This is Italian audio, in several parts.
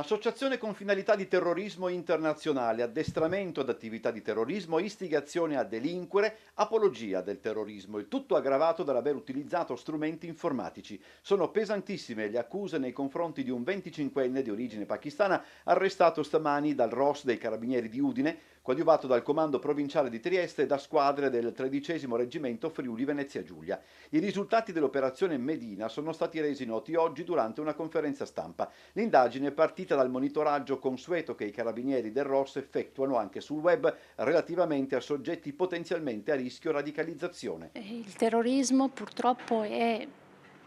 Associazione con finalità di terrorismo internazionale, addestramento ad attività di terrorismo, istigazione a delinquere, apologia del terrorismo, il tutto aggravato dall'aver utilizzato strumenti informatici. Sono pesantissime le accuse nei confronti di un 25enne di origine pakistana arrestato stamani dal ROS dei Carabinieri di Udine, coadiuvato dal Comando Provinciale di Trieste e da squadre del 13° Reggimento Friuli Venezia Giulia. I risultati dell'operazione Medina sono stati resi noti oggi durante una conferenza stampa. L'indagine è partita dal monitoraggio consueto che i carabinieri del ROS effettuano anche sul web relativamente a soggetti potenzialmente a rischio radicalizzazione. Il terrorismo purtroppo è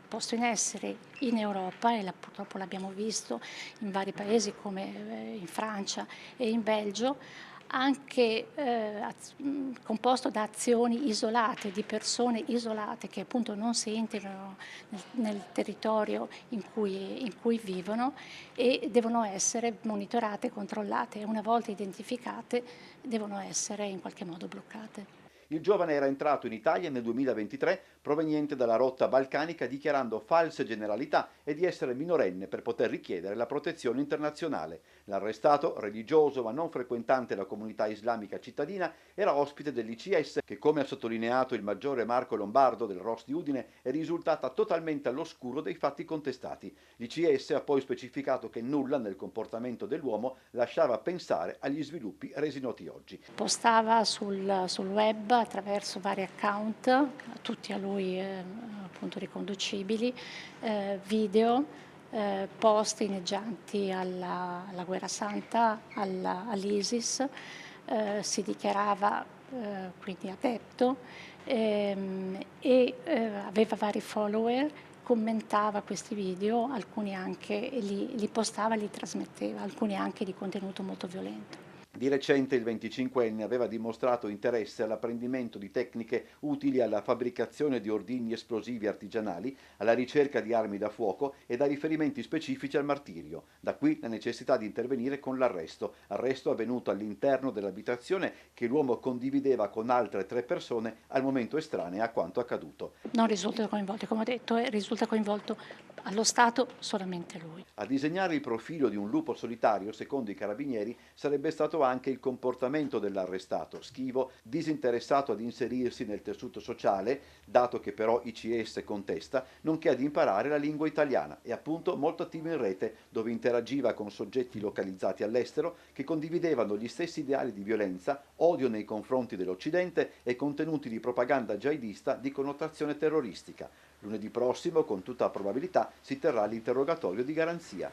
posto in essere in Europa e purtroppo l'abbiamo visto in vari paesi come in Francia e in Belgio, anche composto da azioni isolate, di persone isolate che appunto non si integrano nel territorio in cui vivono e devono essere monitorate e controllate e una volta identificate devono essere in qualche modo bloccate. Il giovane era entrato in Italia nel 2023 proveniente dalla rotta balcanica dichiarando false generalità e di essere minorenne per poter richiedere la protezione internazionale. L'arrestato, religioso ma non frequentante la comunità islamica cittadina, era ospite dell'ICS che, come ha sottolineato il maggiore Marco Lombardo del ROS di Udine, è risultata totalmente all'oscuro dei fatti contestati. L'ICS ha poi specificato che nulla nel comportamento dell'uomo lasciava pensare agli sviluppi resi noti oggi. Postava sul web attraverso vari account, tutti a lui appunto riconducibili, video, post inneggianti alla guerra santa, all'ISIS, si dichiarava quindi adepto aveva vari follower, commentava questi video, alcuni anche li postava, li trasmetteva, alcuni anche di contenuto molto violento. Di recente il 25enne aveva dimostrato interesse all'apprendimento di tecniche utili alla fabbricazione di ordigni esplosivi artigianali, alla ricerca di armi da fuoco e da riferimenti specifici al martirio. Da qui la necessità di intervenire con arresto avvenuto all'interno dell'abitazione che l'uomo condivideva con altre 3 persone al momento estranee a quanto accaduto. Non risulta coinvolto, come ho detto, risulta coinvolto allo Stato solamente lui. A disegnare il profilo di un lupo solitario, secondo i carabinieri, sarebbe stato anche il comportamento dell'arrestato, schivo, disinteressato ad inserirsi nel tessuto sociale, dato che però ICS contesta, nonché ad imparare la lingua italiana e appunto molto attivo in rete, dove interagiva con soggetti localizzati all'estero che condividevano gli stessi ideali di violenza, odio nei confronti dell'Occidente e contenuti di propaganda jihadista di connotazione terroristica. Lunedì prossimo, con tutta probabilità, si terrà l'interrogatorio di garanzia.